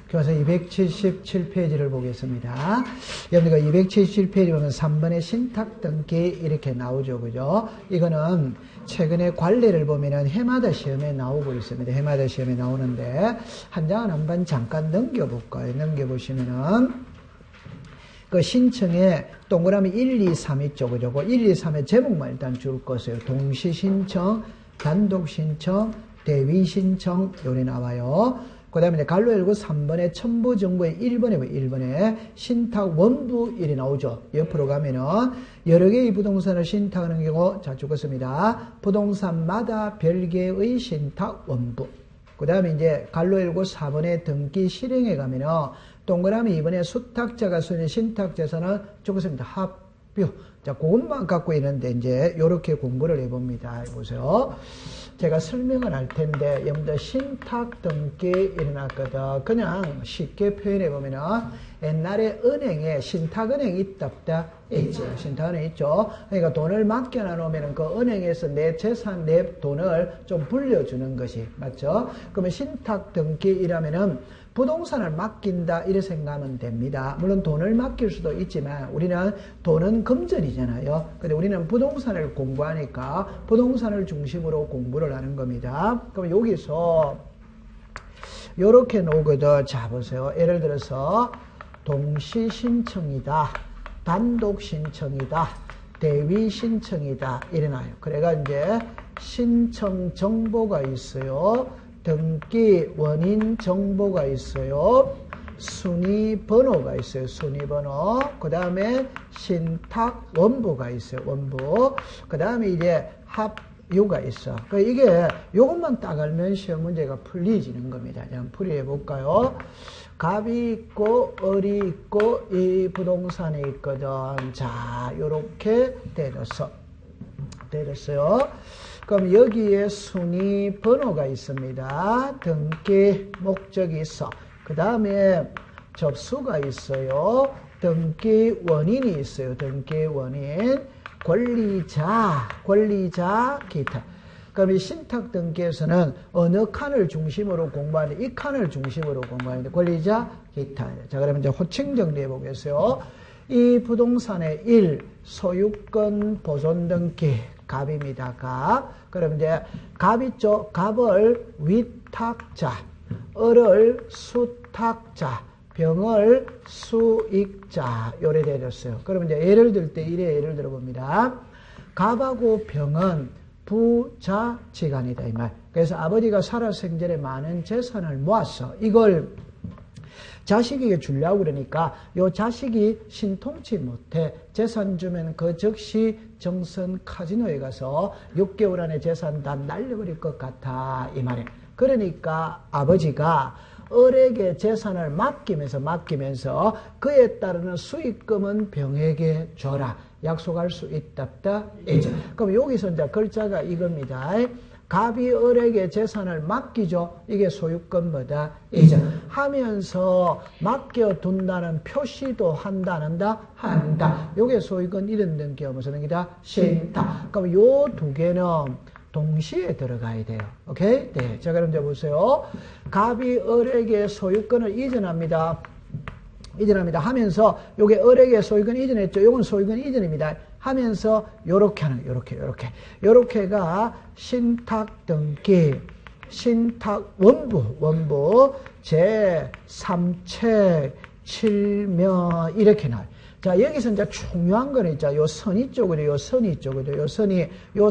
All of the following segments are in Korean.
그래서 277페이지를 보겠습니다. 여러분들 277페이지 보면 3번의 신탁 등기 이렇게 나오죠. 그죠? 이거는 최근에 관례를 보면은 해마다 시험에 나오고 있습니다. 해마다 시험에 나오는데, 한 장은 한번 잠깐 넘겨볼까요? 넘겨보시면은, 그 신청에 동그라미 1, 2, 3 있죠. 그죠? 그 1, 2, 3의 제목만 일단 줄 것이에요. 동시신청, 단독신청, 대위신청, 요리 나와요. 그 다음에 갈로 열고 3번에 첨부정보의 1번에 신탁 원부 일이 나오죠. 옆으로 가면은 여러 개의 부동산을 신탁하는 경우, 자, 죽었습니다. 부동산마다 별개의 신탁 원부. 그 다음에 이제 갈로 열고 4번에 등기 실행에 가면은 동그라미 2번에 수탁자가 쓰는 신탁재산은 죽었습니다. 합표. 자, 그것만 갖고 있는데 이제 요렇게 공부를 해봅니다. 보세요. 제가 설명을 할 텐데, 여러분들 신탁 등기 일어났거든. 그냥 쉽게 표현해 보면은, 옛날에 은행에 신탁은행 있다 없다? 있죠. 신탁은행 있죠. 그러니까 돈을 맡겨놔 놓으면 그 은행에서 내 재산, 내 돈을 좀 불려주는 것이, 맞죠? 그러면 신탁 등기 일하면은 부동산을 맡긴다 이렇게 생각하면 됩니다. 물론 돈을 맡길 수도 있지만 우리는 돈은 금전이잖아요. 근데 우리는 부동산을 공부하니까 부동산을 중심으로 공부를 하는 겁니다. 그럼 여기서 요렇게 나오거든. 자, 보세요. 예를 들어서 동시 신청이다, 단독 신청이다, 대위 신청이다 이래나요. 그래가 이제 신청 정보가 있어요. 등기 원인 정보가 있어요. 순위 번호가 있어요. 순위 번호. 그 다음에 신탁 원부가 있어요. 원부. 그 다음에 이제 합유가 있어. 이게 요것만 딱 알면 시험 문제가 풀리지는 겁니다. 한번 풀이해 볼까요? 갑이 있고 을이 있고 이 부동산에 있거든. 자, 요렇게 때렸어요. 그럼 여기에 순위 번호가 있습니다. 등기 목적이 있어. 그 다음에 접수가 있어요. 등기 원인이 있어요. 등기 원인. 권리자, 기타. 그럼 이 신탁 등기에서는 어느 칸을 중심으로 공부하는데 이 칸을 중심으로 공부하는데 권리자, 기타. 자, 그러면 이제 호칭 정리해 보겠어요. 이 부동산의 1. 소유권 보존 등기. 갑입니다. 갑. 그럼 이제 갑 있죠. 갑을 위탁자, 을을 수탁자, 병을 수익자 요래 내렸어요. 그럼 이제 예를 들 때 이래 예를 들어 봅니다. 갑하고 병은 부자지간이다 이 말. 그래서 아버지가 살아생전에 많은 재산을 모았어. 이걸 자식에게 주려고 그러니까 요 자식이 신통치 못해 재산 주면 그 즉시 정선 카지노에 가서 6개월 안에 재산 다 날려버릴 것 같아 이 말이에요. 그러니까 아버지가 을에게 재산을 맡기면서 그에 따르는 수익금은 병에게 줘라 약속할 수 있답다 이제. 그럼 여기서 이제 글자가 이겁니다. 갑이 을에게 재산을 맡기죠. 이게 소유권 뭐다? 이자. 하면서 맡겨둔다는 표시도 한다, 안 한다? 한다. 요게 소유권 이런 등기가 무슨 등기다? 신탁. 그럼 요 두 개는 동시에 들어가야 돼요. 오케이? 네. 자, 그럼 이제 보세요. 갑이 을에게 소유권을 이전합니다 하면서 요게 을에게 소유권 이전했죠. 요건 소유권 이전입니다. 하면서 요렇게 하는 요렇게가 신탁 등기, 신탁 원부 제3책 7면 이렇게 나와요. 자, 여기서 이제 중요한 거는 있죠. 요 선이 쪽으로 요 선이 쪽으로 요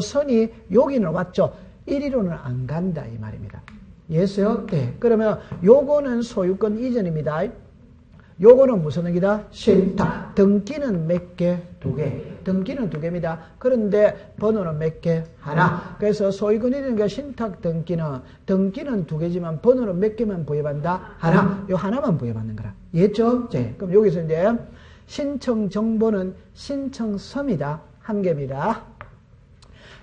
선이 여기는 왔죠. 이리로는 안 간다 이 말입니다. 이해했어요? 네. 그러면 요거는 소유권 이전입니다. 요거는 무슨 등기다? 신탁. 등기는 몇 개? 2개. 등기는 2개입니다. 그런데 번호는 몇 개? 하나. 그래서 소유권 이전과 신탁 등기는 2개지만 번호는 몇 개만 부여받는다? 하나. 요 하나만 부여받는 거라. 이해했죠? 네. 그럼 여기서 이제 신청 정보는 신청서입니다. 1개입니다.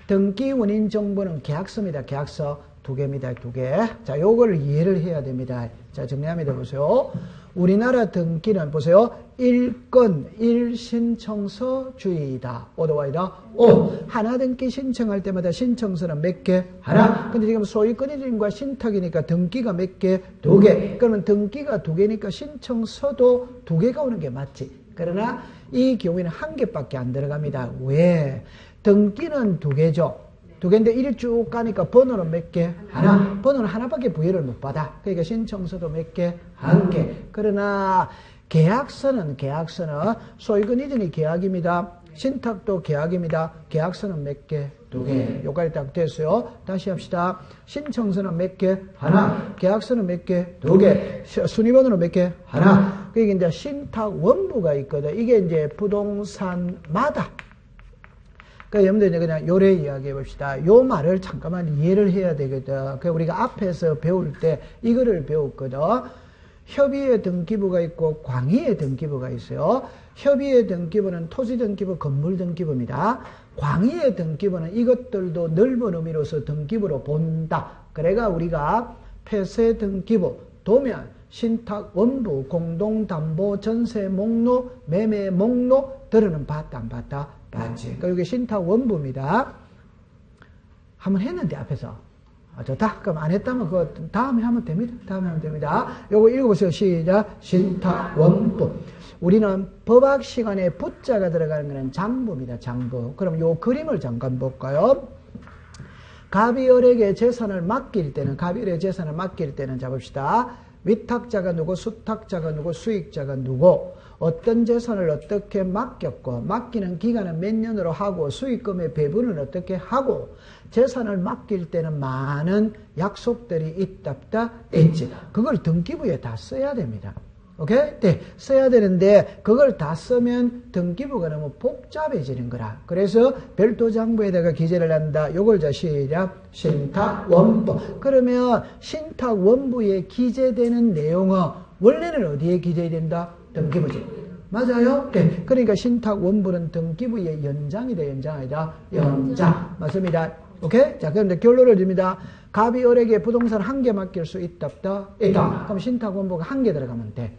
등기 원인 정보는 계약서입니다. 계약서 2개입니다. 2개. 자, 요걸 이해를 해야 됩니다. 자, 정리합니다. 보세요. 우리나라 등기는 보세요. 1건 1신청서주의이다. 오도와이다. 오. 하나 등기 신청할 때마다 신청서는 몇 개? 하나. 근데 지금 소유권이인과 신탁이니까 등기가 몇 개? 2개. 그러면 등기가 2개니까 신청서도 2개가 오는 게 맞지. 그러나 이 경우에는 1개밖에 안 들어갑니다. 왜? 등기는 2개죠. 2개인데 1이 쭉 가니까 번호는 몇 개? 하나. 번호는 하나밖에 부여를 못 받아. 그러니까 신청서도 몇 개? 1개. 그러나 계약서는 소유권 이전이 계약입니다. 신탁도 계약입니다. 계약서는 몇 개? 2개. 여기까지 딱 됐어요. 다시 합시다. 신청서는 몇 개? 하나. 계약서는 몇 개? 2개. 순위번호는 몇 개? 하나. 그게 이제 신탁 원부가 있거든. 이게 이제 부동산마다. 그러니까 여러분들 그냥 요래 이야기해 봅시다. 요 말을 잠깐만 이해를 해야 되거든. 그 우리가 앞에서 배울 때 이거를 배웠거든. 협의의 등기부가 있고 광의의 등기부가 있어요. 협의의 등기부는 토지 등기부, 건물 등기부입니다. 광의의 등기부는 이것들도 넓은 의미로서 등기부로 본다. 그래가 우리가 폐쇄 등기부, 도면, 신탁 원부, 공동담보, 전세 목록, 매매 목록 들어는 봤다 안 봤다? 봤지. 그러니까 이게 신탁 원부입니다. 한번 했는데 앞에서. 좋다. 그럼 안 했다면 그거 다음에 하면 됩니다. 다음에 하면 됩니다. 요거 읽어보세요. 시작. 신탁 원부. 우리는 법학 시간에 부자가 들어가는 거는 장부입니다. 장부. 그럼 요 그림을 잠깐 볼까요? 갑이을에게 재산을 맡길 때는, 잡읍시다. 위탁자가 누구, 수탁자가 누구, 수익자가 누구, 어떤 재산을 어떻게 맡겼고, 맡기는 기간은 몇 년으로 하고, 수익금의 배분은 어떻게 하고, 재산을 맡길 때는 많은 약속들이 있답다 있지. 그걸 등기부에 다 써야 됩니다. 오케이? 네, 써야 되는데 그걸 다 쓰면 등기부가 너무 복잡해지는 거라. 그래서 별도 장부에다가 기재를 한다. 요걸 자 시작. 신탁 원부. 그러면 신탁 원부에 기재되는 내용은 원래는 어디에 기재해야 된다? 등기부지. 맞아요? 네. 그러니까 신탁 원부는 등기부의 연장이다, 연장이다, 연장. 맞습니다. 오케이? 자, 그럼 이제 결론을 줍니다. 갑이 을에게 부동산 1개 맡길 수 있답다? 있다. 그럼 신탁 원부가 1개 들어가면 돼.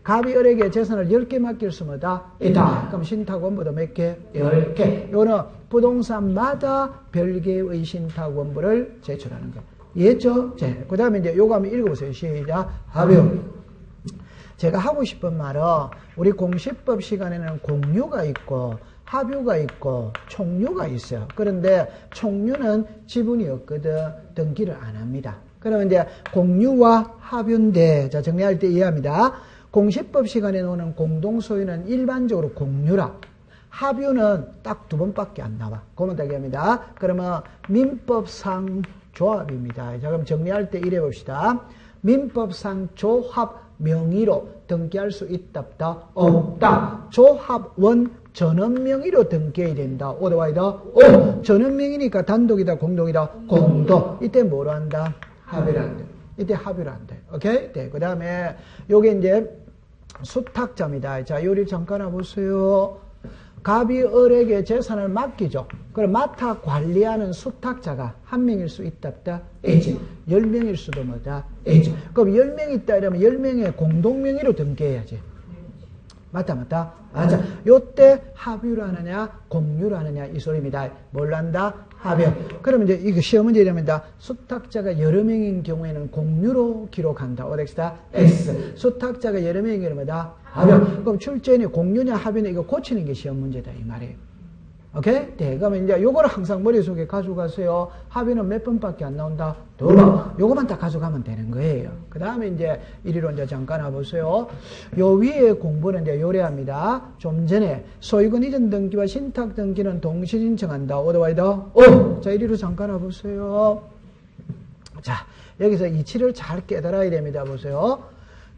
갑이 을에게 재산을 10개 맡길 수 있다? 있다. 그럼 신탁 원부도 몇 개? 10개. 이거는 부동산마다 별개의 신탁 원부를 제출하는 거예요. 이해했죠? 그 다음에 이제 요거 한번 읽어보세요. 시작. 합의. 제가 하고 싶은 말은 우리 공시법 시간에는 공유가 있고 합유가 있고 총유가 있어요. 그런데 총유는 지분이 없거든 등기를 안 합니다. 그러면 이제 공유와 합유인데, 자, 정리할 때 이해합니다. 공시법 시간에 나오는 공동소유는 일반적으로 공유라. 합유는 딱 2번밖에 안 나와. 그러면 되겠습니다. 그러면 민법상 조합입니다. 자, 그럼 정리할 때 이래 봅시다. 민법상 조합 명의로 등기할 수 있답다? 없다. 조합원 전원 명의로 등기해야 된다. 오더와이다? 오! 전원 명의니까 단독이다, 공동이다? 공동. 이때 뭐로 한다? 합의를 한다. 이때 합의를 한다. 오케이? 네. 그 다음에 요게 이제 수탁자입니다. 자, 요리 잠깐 와보세요. 갑이 을에게 재산을 맡기죠. 그럼 맡아 관리하는 수탁자가 1명일 수 있답다? 있지. 10명일 수도 뭐다? 있지. 그럼 10명 있다 이러면 10명의 공동명의로 등기해야지. 맞다? 맞아. 요때 합유를 하느냐, 공유를 하느냐, 이 소리입니다. 뭘 한다? 합유. 그러면 이제 이거 시험 문제 이랍니다. 수탁자가 여러 명인 경우에는 공유로 기록한다. 어렉스다? X. 수탁자가 여러 명인 경우는 뭐다? 합유. 그럼 출제인이 공유냐, 합유냐, 이거 고치는 게 시험 문제다. 이 말이에요. 오케이? 네. 그러면 이제 요거를 항상 머릿속에 가져가세요. 합의는 몇 번밖에 안 나온다? 2번. 요거만 딱 가져가면 되는 거예요. 그 다음에 이제 이리로 이제 잠깐 와보세요. 요 위에 공부는 이제 요래합니다. 좀 전에 소유권 이전 등기와 신탁 등기는 동시 신청한다. 오더와이더? 오! 자, 이리로 잠깐 와보세요. 자, 여기서 이치를 잘 깨달아야 됩니다. 보세요.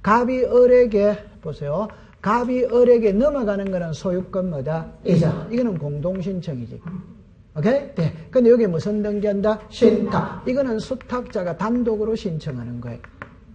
갑이 을에게, 보세요. 갑이 을에게 넘어가는 거는 소유권 뭐다? 이전. 이거는 공동신청이지. 오케이? 네. 근데 여기 무슨 등기한다? 신탁. 이거는 수탁자가 단독으로 신청하는 거예요.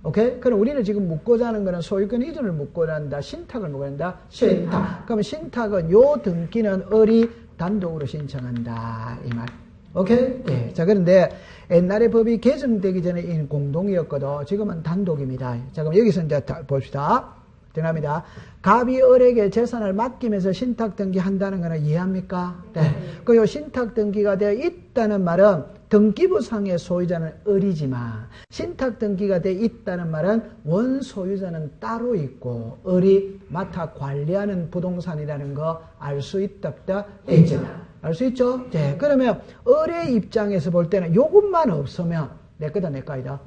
오케이? 그럼 우리는 지금 묻고자 하는 거는 소유권 이전을 묻고자 한다. 신탁을 묻고자 한다. 신탁. 그럼 신탁은 요 등기는 을이 단독으로 신청한다. 이 말. 오케이? 네. 자, 그런데 옛날에 법이 개정되기 전에 이 공동이었거든. 지금은 단독입니다. 자, 그럼 여기서 이제 봅시다. 정답입니다. 갑이 을에게 재산을 맡기면서 신탁등기 한다는 거는 이해합니까? 네. 그 신탁등기가 되어 있다는 말은 등기부상의 소유자는 을이지만 신탁등기가 되어 있다는 말은 원소유자는 따로 있고 을이 맡아 관리하는 부동산이라는 거 알 수 있다 없다? 있죠. 알 수 있죠? 네. 그러면 을의 입장에서 볼 때는 요것만 없으면 내 거다 내 거이다?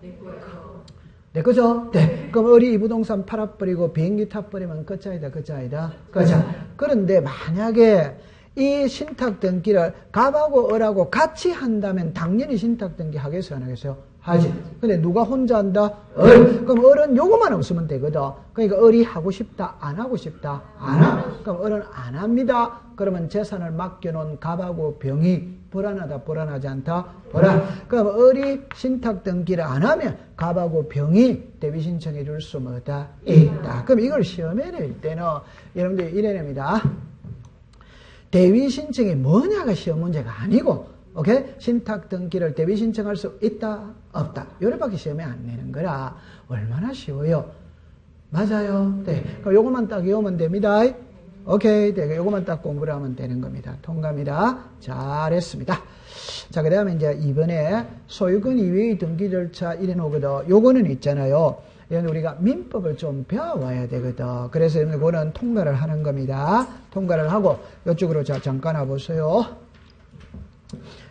네, 그죠? 네. 그럼 을이 이 부동산 팔아버리고 비행기 타버리면 끝자이다, 끝자이다? 그죠? 그런데 만약에 이 신탁등기를 갑하고 을하고 같이 한다면 당연히 신탁등기 하겠어요, 안 하겠어요? 하지. 근데 누가 혼자 한다? 을. 그럼 을은 요거만 없으면 되거든. 그러니까 을이 하고 싶다, 안 하고 싶다, 안 하. 그럼 을은 안 합니다. 그러면 재산을 맡겨놓은 갑하고 병이 불안하다, 불안하지 않다? 불안. 그럼 을이 신탁등기를 안 하면 갑하고 병이 대위 신청해 줄 수 뭐다? 있다. 그럼 이걸 시험에 낼 때는 여러분들 이래 냅니다. 대위 신청이 뭐냐가 시험 문제가 아니고, 오케이? 신탁등기를 대위 신청할 수 있다, 없다. 요래밖에 시험에 안 내는 거라 얼마나 쉬워요. 맞아요. 네. 그럼 요것만 딱 외우면 됩니다. 오케이. 네. 요것만 딱 공부를 하면 되는 겁니다. 통과입니다. 잘했습니다. 자, 그 다음에 이제 이번에 소유권 이외의 등기 절차 이래 놓거든. 요거는 있잖아요. 우리가 민법을 좀 배워와야 되거든. 그래서 이거는 통과를 하는 겁니다. 통과를 하고 이쪽으로 자 잠깐 와보세요.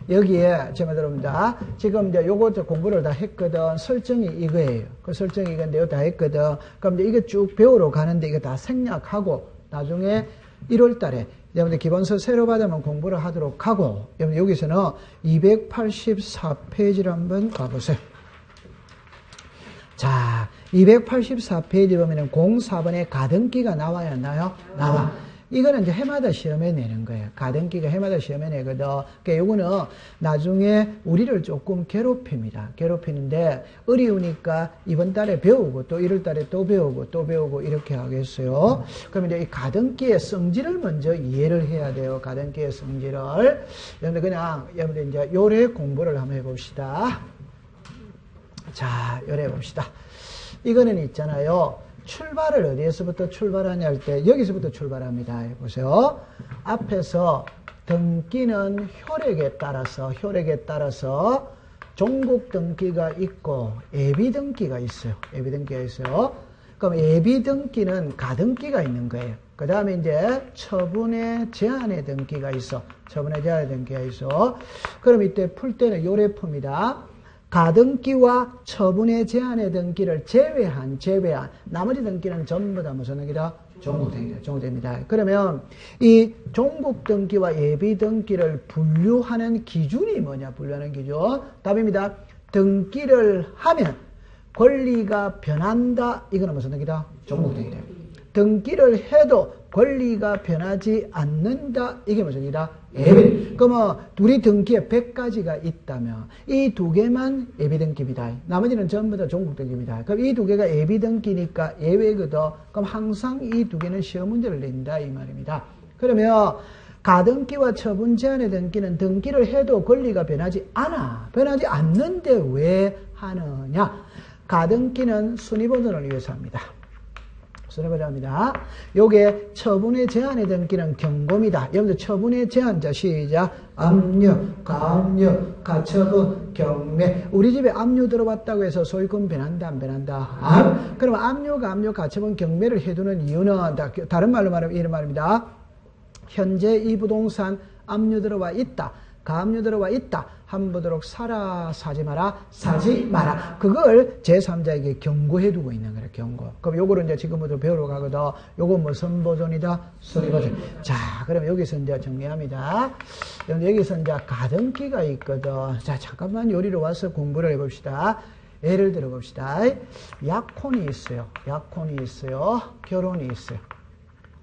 여기에 제가 들어옵니다. 지금 이제 요것도 공부를 다 했거든. 설정이 이거예요. 그 설정이 이건데 이거 다 했거든. 그럼 이제 이거 쭉 배우러 가는데 이거 다 생략하고 나중에 1월 달에 여러분들 기본서 새로 받으면 공부를 하도록 하고 여기서는 284페이지를 한번 가보세요. 자, 284페이지 보면은 04번에 가등기가 나와야 나요? 나와. 이거는 이제 해마다 시험에 내는 거예요. 가등기가 해마다 시험에 내거든. 그러니까 요거는 나중에 우리를 조금 괴롭힙니다. 괴롭히는데 어려우니까 이번 달에 배우고 또 1월 달에 또 배우고 이렇게 하겠어요. 그럼 이제 이 가등기의 성질을 먼저 이해를 해야 돼요. 가등기의 성질을. 여러분들 그냥 여러분들 이제 요래 공부를 한번 해봅시다. 자, 요래 해봅시다. 이거는 있잖아요. 출발을 어디에서부터 출발하냐 할 때 여기서부터 출발합니다. 보세요. 앞에서 등기는 효력에 따라서 종국 등기가 있고 예비 등기가 있어요. 예비 등기가 있어요. 그럼 예비 등기는 가등기가 있는 거예요. 그 다음에 이제 처분의 제한의 등기가 있어. 처분의 제한의 등기가 있어. 그럼 이때 풀 때는 요래 풉니다. 가등기와 처분의 제한의 등기를 제외한 나머지 등기는 전부 다 무슨 등기다? 종국등기입니다. 그러면 이 종국등기와 예비등기를 분류하는 기준이 뭐냐? 분류하는 기준. 답입니다. 등기를 하면 권리가 변한다. 이거는 무슨 등기다? 종국등기다. 등기를 해도 권리가 변하지 않는다. 이게 무슨 일이다? 예비. 그러면 둘이 등기에 100가지가 있다면 이 두 개만 예비등기입니다. 나머지는 전부 다 종국등기입니다. 그럼 이 두 개가 예비등기니까 예외거든. 그럼 항상 이 두 개는 시험 문제를 낸다 이 말입니다. 그러면 가등기와 처분 제한의 등기는 등기를 해도 권리가 변하지 않아. 변하지 않는데 왜 하느냐? 가등기는 순위보존을 위해서 합니다. 합니다. 요게 처분의 제한의 등기는 경고입니다. 여러분들 처분의 제한자 시작. 압류, 가압류, 가처분, 경매. 우리 집에 압류 들어봤다고 해서 소유권 변한다 안 변한다? 그럼 압류, 가압류, 가처분, 경매를 해두는 이유는 다른 말로 말하면 이런 말입니다. 현재 이 부동산 압류 들어와 있다. 가압류 들어와 있다. 함부도록 사라, 사지 마라, 사지 마라. 그걸 제3자에게 경고해두고 있는 거예요, 경고. 그럼 요거를 이제 지금부터 배우러 가거든. 요거 무슨 보존이다? 순위보존. 자, 그럼 여기서 이제 정리합니다. 여기서 이제 가등기가 있거든. 자, 잠깐만 요리로 와서 공부를 해봅시다. 예를 들어 봅시다. 약혼이 있어요. 약혼이 있어요. 결혼이 있어요.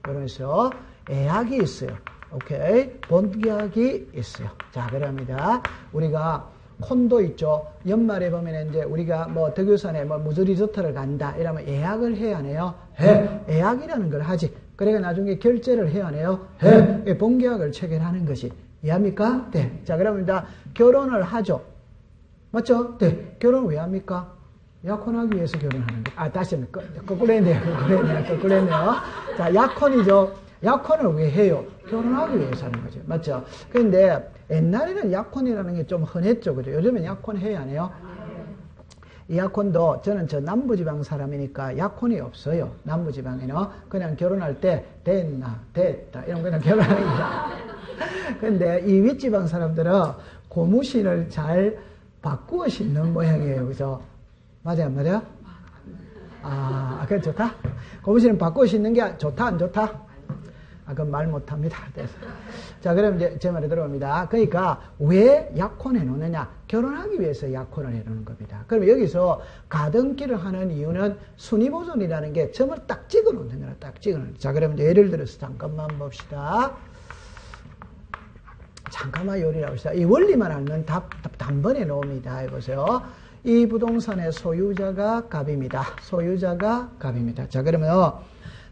결혼이 있어요. 애약이 있어요. 오케이. 본계약이 있어요. 자, 그럽니다. 우리가 콘도 있죠. 연말에 보면 이제 우리가 뭐 덕유산에 뭐 무주 리조트를 간다. 이러면 예약을 해야 하네요. 해. 예약이라는 걸 하지. 그래가 나중에 결제를 해야 하네요. 해. 본계약을 체결하는 것이. 이해합니까? 네. 자, 그럽니다. 결혼을 하죠. 맞죠? 네. 결혼 왜 합니까? 약혼하기 위해서 결혼하는 거. 다시 한번 거꾸로 했네요. 거꾸로 했네요. 자, 약혼이죠. 약혼을 왜 해요? 결혼하기 위해서 하는 거죠. 맞죠? 그런데 옛날에는 약혼이라는 게 좀 흔했죠. 그죠? 요즘엔 약혼 해야 안 해요? 이 약혼도 저는 저 남부지방 사람이니까 약혼이 없어요. 남부지방에는 그냥 결혼할 때 됐나 됐다 이런 그냥 결혼하는 거야. 근데 이 윗지방 사람들은 고무신을 잘 바꾸어 신는 모양이에요. 그죠? 맞아요, 안 맞아요? 그래 좋다. 고무신을 바꾸어 신는 게 좋다, 안 좋다? 그건 말 못합니다. 자, 그럼 이제 제 말에 들어옵니다. 그러니까 왜 약혼해 놓느냐? 결혼하기 위해서 약혼을 해 놓는 겁니다. 그럼 여기서 가등기를 하는 이유는 순위보존이라는 게 점을 딱 찍어 놓는 거라, 딱 찍어 놓는. 자, 그럼 이제 예를 들어서 잠깐만 봅시다. 잠깐만 요리를 합시다. 이 원리만 알면 단번에 나옵니다. 해보세요. 이 부동산의 소유자가 갑입니다. 소유자가 갑입니다. 자, 그러면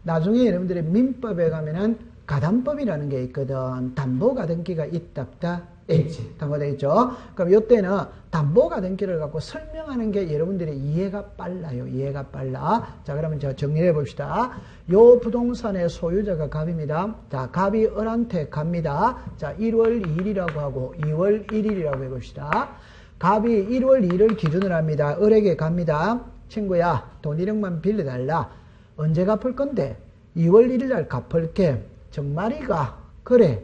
나중에 여러분들이 민법에 가면은 가담법이라는 게 있거든. 담보가등기가 있다 없다? 있지. 담보가 있죠. 그럼 이때는 담보가등기를 갖고 설명하는 게 여러분들이 이해가 빨라요. 이해가 빨라. 자, 그러면 저 정리해 봅시다. 요 부동산의 소유자가 갑입니다. 자, 갑이 을한테 갑니다. 자, 1월 2일이라고 하고 2월 1일이라고 해봅시다. 갑이 1월 2일을 기준으로 합니다. 을에게 갑니다. 친구야, 돈 1억만 빌려달라. 언제 갚을 건데? 2월 1일 날 갚을게. 정말이가? 그래.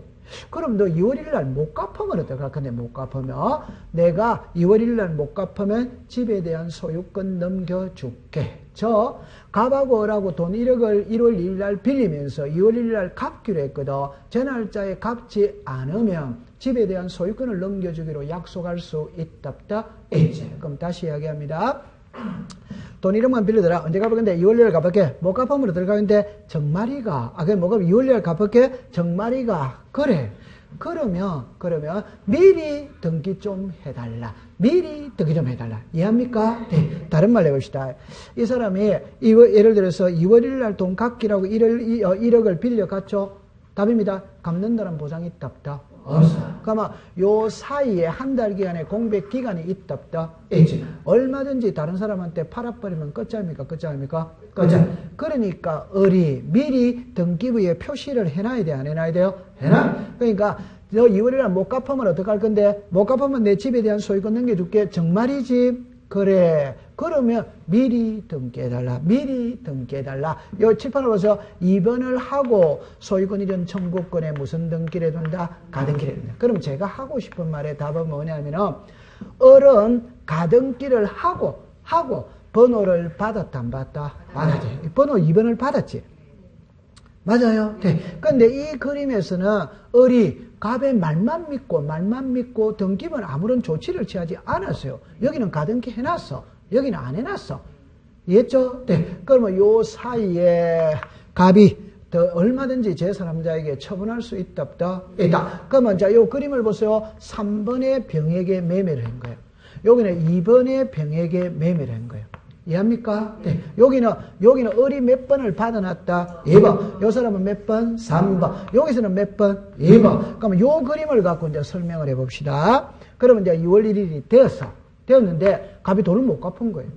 그럼 너 2월 1일 날 못 갚으면 어떡할 건데? 못 갚으면 내가 2월 1일 날 못 갚으면 집에 대한 소유권 넘겨줄게. 저 갑하고 을하고 돈 1억을 1월 1일 날 빌리면서 2월 1일 날 갚기로 했거든. 저 날짜에 갚지 않으면 집에 대한 소유권을 넘겨주기로 약속할 수 있다 없다? 있지. 그럼 다시 이야기합니다. 돈 1억만 빌려더라. 언제 갚을 건데? 2월 1일 갚을게. 못 갚으면 들어가는데 정말이가? 그래 뭐 갚으면 2월 1일 갚을게. 정말이가? 그래. 그러면 미리 등기 좀 해달라. 미리 등기 좀 해달라. 이해합니까? 네. 다른 말 해봅시다. 이 사람이 예를 들어서 2월 1일 날 돈 갚기라고 1억을 빌려갔죠. 답입니다. 갚는다는 보장이 있다 없다? 없어. 그러면 요 사이에 한 달 기간의 공백 기간이 있다 없다? 있지. 얼마든지 다른 사람한테 팔아버리면 끝장입니까? 끝장입니까? 끝장. 그러니까 을이 미리 등기부에 표시를 해놔야 돼? 안 해놔야 돼요? 해놔. 그러니까 너 2월이나 못 갚으면 어떡할 건데? 못 갚으면 내 집에 대한 소유권 넘겨줄게. 정말이지? 그래. 그러면 미리 등기해달라. 미리 등기해달라. 요 칠판을 봐서 2번을 하고 소유권 이전 청구권에 무슨 등기를 해둔다? 가등기를 해둔다. 그럼 제가 하고 싶은 말의 답은 뭐냐면은 을은 가등기를 하고 번호를 받았다 안 받았다? 받았지. 번호 2번을 받았지. 맞아요. 네. 근데 이 그림에서는 을이 갑의 말만 믿고 등기부는 아무런 조치를 취하지 않았어요. 여기는 가등기 해놨어. 여기는 안 해놨어. 이해했죠? 네. 그러면 요 사이에 갑이 더 얼마든지 제3자에게 처분할 수 있다 없다? 있다. 그러면 자, 요 그림을 보세요. 3번의 병에게 매매를 한 거예요. 여기는 2번의 병에게 매매를 한 거예요. 이해합니까? 네. 여기는 을이 몇 번을 받아놨다? 2번. 요 사람은 몇 번? 3번. 여기서는 몇 번? 2번. 그러면 요 그림을 갖고 이제 설명을 해봅시다. 그러면 이제 2월 1일이 되었는데, 갑이 돈을 못 갚은 거예요.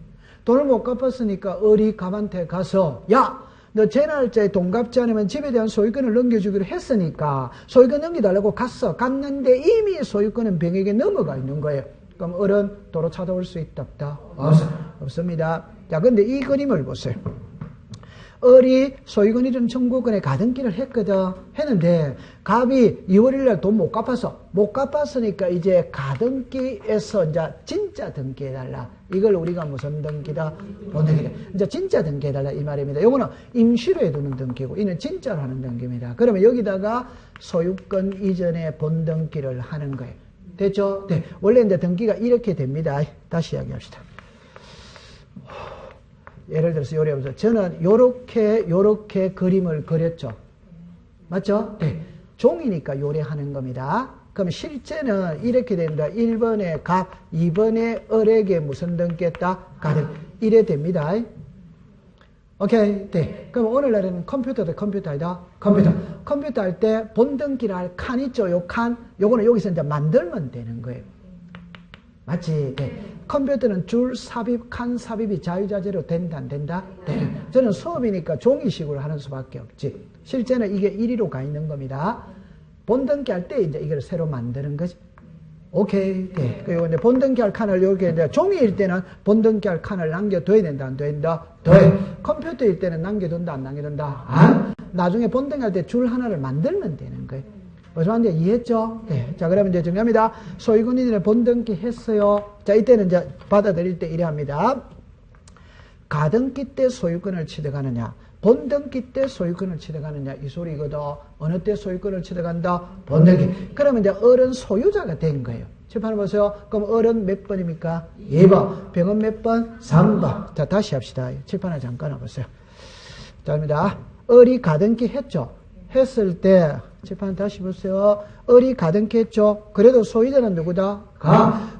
돈을 못 갚았으니까 을이 갑한테 가서, 야! 너 제 날짜에 돈 갚지 않으면 집에 대한 소유권을 넘겨주기로 했으니까, 소유권 넘겨달라고 갔는데 이미 소유권은 병에게 넘어가 있는 거예요. 그럼 을은 도로 찾아올 수 있다 없다? 없습니다. 자, 근데 이 그림을 보세요. 을이 소유권 이전 청구권에 가등기를 했는데 갑이 2월 1일 날 돈 못 갚았으니까 이제 가등기에서 이제 진짜 등기해달라. 이걸 우리가 무슨 등기다? 본등기다. 이제 진짜 등기해달라 이 말입니다. 요거는 임시로 해두는 등기고 이는 진짜로 하는 등기입니다. 그러면 여기다가 소유권 이전에 본등기를 하는 거예요. 됐죠? 네. 원래 이제 등기가 이렇게 됩니다. 다시 이야기합시다. 예를 들어서 요리해보세요. 저는 요렇게 그림을 그렸죠. 맞죠? 네. 종이니까 요리하는 겁니다. 그럼 실제는 이렇게 됩니다. 1번에 갑, 2번에 을에게 무슨 등기했다? 가등. 이래 됩니다. 오케이? 네. 그럼 오늘날에는 컴퓨터도 컴퓨터이다? 컴퓨터 할 때 본등기를 할 칸 있죠? 요 칸? 요거는 여기서 이제 만들면 되는 거예요. 맞지? 네. 컴퓨터는 줄 삽입, 칸 삽입이 자유자재로 된다, 안 된다? 네. 저는 수업이니까 종이식으로 하는 수밖에 없지. 실제는 이게 1위로 가 있는 겁니다. 본등기 할 때 이제 이걸 새로 만드는 거지. 오케이. 네. 그리고 이제 본등기 할 칸을 이렇게 이제 종이일 때는 본등기 할 칸을 남겨둬야 된다, 안 된다? 돼. 컴퓨터일 때는 남겨둔다, 안 남겨둔다? 안. 나중에 본등기 할 때 줄 하나를 만들면 되는 거예요. 무슨 말인지 이해했죠? 네. 자, 그러면 이제 정리합니다. 소유권이들의 본등기 했어요. 자, 이때는 이제 받아들일 때 이래 합니다. 가등기 때 소유권을 취득하느냐, 본등기 때 소유권을 취득하느냐, 이 소리거든. 어느 때 소유권을 취득한다? 본등기. 그러면 이제 어른 소유자가 된 거예요. 칠판을 보세요. 그럼 어른 몇 번입니까? 2번. 병은 몇 번? 3번. 자, 다시 합시다. 칠판을 잠깐 와보세요. 자, 입니다. 어리 가등기 했죠? 했을 때, 칠판 다시 보세요. 어리 가등기 했죠? 그래도 소유자는 누구다?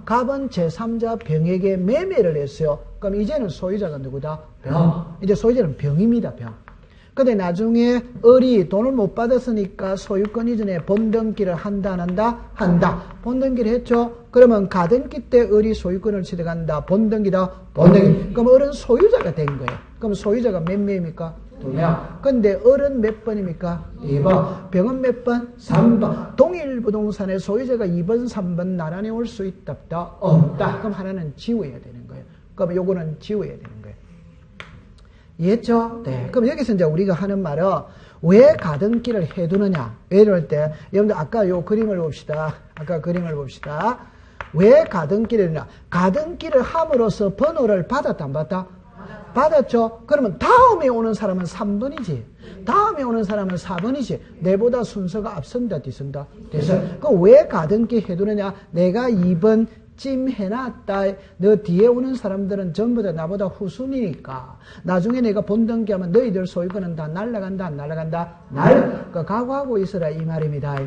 갑은 제3자 병에게 매매를 했어요. 그럼 이제는 소유자가 누구다? 병. 이제 소유자는 병입니다, 병. 근데 나중에 어리 돈을 못 받았으니까 소유권 이전에 본등기를 한다, 안 한다? 한다. 본등기를 했죠? 그러면 가등기 때 어리 소유권을 취득한다. 본등기다. 본등기. 그럼 어른 소유자가 된 거예요. 그럼 소유자가 몇 명입니까? 2명. 근데 어른 몇 번입니까? 2번. 병은 몇 번? 3번. 동일 부동산의 소유자가 2번, 3번 나란히 올 수 있다, 없다? 없다. 그럼 하나는 지워야 되는 거예요. 그럼 요거는 지워야 되는 거예요. 이해했죠? 네. 그럼 여기서 이제 우리가 하는 말은 왜 가등기를 해두느냐? 왜 이럴 때, 여러분들 아까 요 그림을 봅시다. 아까 그림을 봅시다. 왜 가등기를 해두냐? 가등기를 함으로써 번호를 받았다, 안 받았다? 받았죠? 그러면 다음에 오는 사람은 3번이지. 다음에 오는 사람은 4번이지. 내보다 순서가 앞선다, 뒤선다? 뒤선. 그럼 왜 가등기 해두느냐? 내가 2번 찜 해놨다. 너 뒤에 오는 사람들은 전부 다 나보다 후순이니까. 나중에 내가 본등기 하면 너희들 소유권은 다 날라간다, 안 날라간다? 그러니까 각오하고 있어라, 이 말입니다.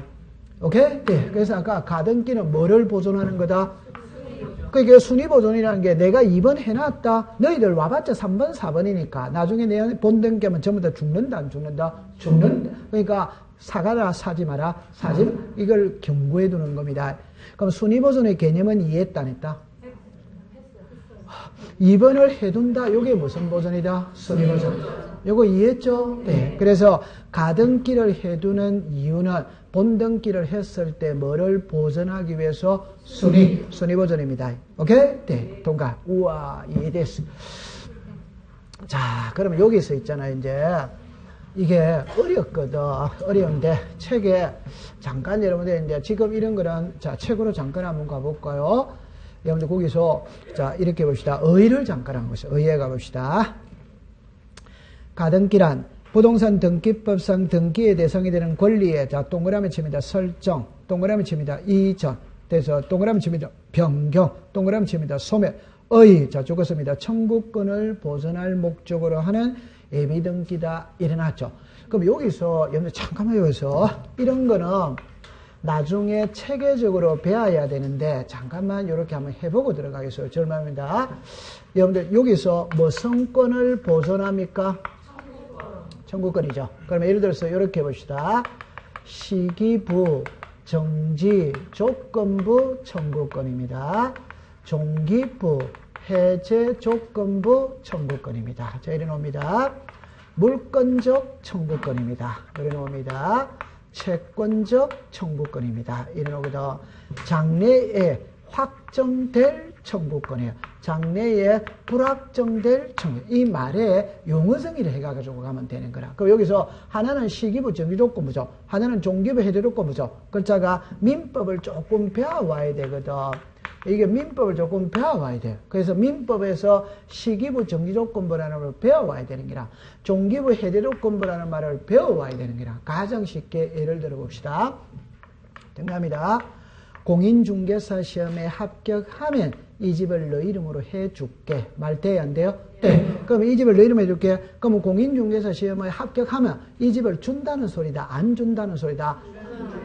오케이? 네. 그래서 아까 가등기는 뭐를 보존하는 거다? 그게 순위보존이라는 게 내가 2번 해놨다. 너희들 와봤자 3번, 4번이니까. 나중에 내 본등기 하면 전부 다 죽는다, 안 죽는다? 죽는다. 그러니까 사가라, 사지 마라, 사지 마라. 이걸 경고해 두는 겁니다. 그럼 순위보존의 개념은 이해했다, 안 했다? 2번을 해둔다. 이게 무슨 보존이다? 순위보존. 요거 이해했죠? 네. 그래서 가등기를 해두는 이유는 본등기를 했을 때 뭐를 보존하기 위해서? 순위보존입니다. 오케이? 네. 동가. 우와, 이해됐어. 자, 그러면 여기서 있잖아요, 이제. 이게 어렵거든. 어려운데, 책에 잠깐 여러분들 이제 지금 이런 거는, 자, 책으로 잠깐 한번 가볼까요? 여러분들 거기서, 자, 이렇게 봅시다. 의의를 잠깐 한번 보세요. 의의에 가봅시다. 가등기란 부동산 등기법상 등기의 대상이 되는 권리에, 자, 동그라미 칩니다. 설정, 동그라미 칩니다. 이전, 그래서 동그라미 칩니다. 변경, 동그라미 칩니다. 소멸, 자, 적었습니다. 청구권을 보존할 목적으로 하는 예비등기다. 일어났죠. 그럼 여기서, 여러분들 잠깐만 여기서, 이런 거는 나중에 체계적으로 배워야 되는데, 잠깐만 이렇게 한번 해보고 들어가겠어요. 절망입니다. 여러분들, 여기서 무슨 권을 보존합니까? 청구권이죠. 그러면 예를 들어서 이렇게 봅시다. 시기부, 정지, 조건부 청구권입니다. 종기부, 해제 조건부 청구권입니다. 자, 이래 놓습니다. 물권적 청구권입니다. 이래 놓습니다. 채권적 청구권입니다. 이래 놓거든. 장래에 확정될 청구권이에요. 장래에 불확정될 청구권. 이 말에 용어정의를 해가지고 가면 되는 거라. 그럼 여기서 하나는 시기부 정지조건부죠. 하나는 종기부 해제조건부죠. 글자가 민법을 조금 배워와야 되거든. 이게 민법을 조금 배워와야 돼요. 그래서 민법에서 시기부 정지조건부라는 걸 배워와야 되는 거라. 종기부 해제조건부라는 말을 배워와야 되는 거라. 가장 쉽게 예를 들어 봅시다. 정답입니다. 공인중개사 시험에 합격하면 이 집을 너 이름으로 해줄게. 말 돼요, 안 돼요? 네. 그럼 이 집을 너 이름으로 해줄게. 그러면 공인중개사 시험에 합격하면 이 집을 준다는 소리다, 안 준다는 소리다?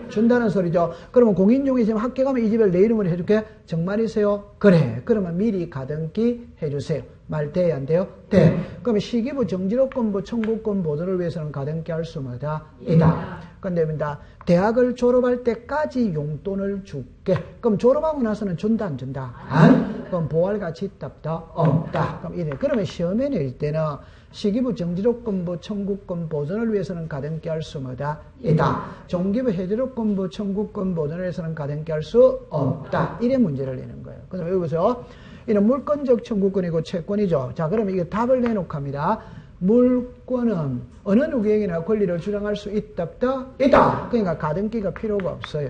준다는 소리죠. 그러면 공인중개 지금 학교 가면 이 집을 내 이름으로 해줄게. 정말이세요? 그래. 그러면 미리 가등기 해주세요. 말 돼야 안 돼요? 돼. 그러면 시기부 정지로건부 청구권 보존을 위해서는 가등기 할 수 뭐다? 있다. 근데 대학을 졸업할 때까지 용돈을 줄게. 그럼 졸업하고 나서는 준다 안 준다? 안. 그럼 보할 가치 있다 없다? 없다. 그럼 이래. 그러면 시험에 낼 때는 시기부 정지로건부 청구권 보존을 위해서는 가등기 할 수 뭐다? 있다. 종기부 해지로건부 청구권 보존을 위해서는 가등기 할 수 없다. 이래 문제를 내는 거예요. 그럼 여기 보세요. 이는 물권적 청구권이고 채권이죠. 자, 그러면 이게 답을 내놓고 합니다. 물권은 어느 누구에게나 권리를 주장할 수 있다 없다? 있다. 그러니까 가등기가 필요가 없어요.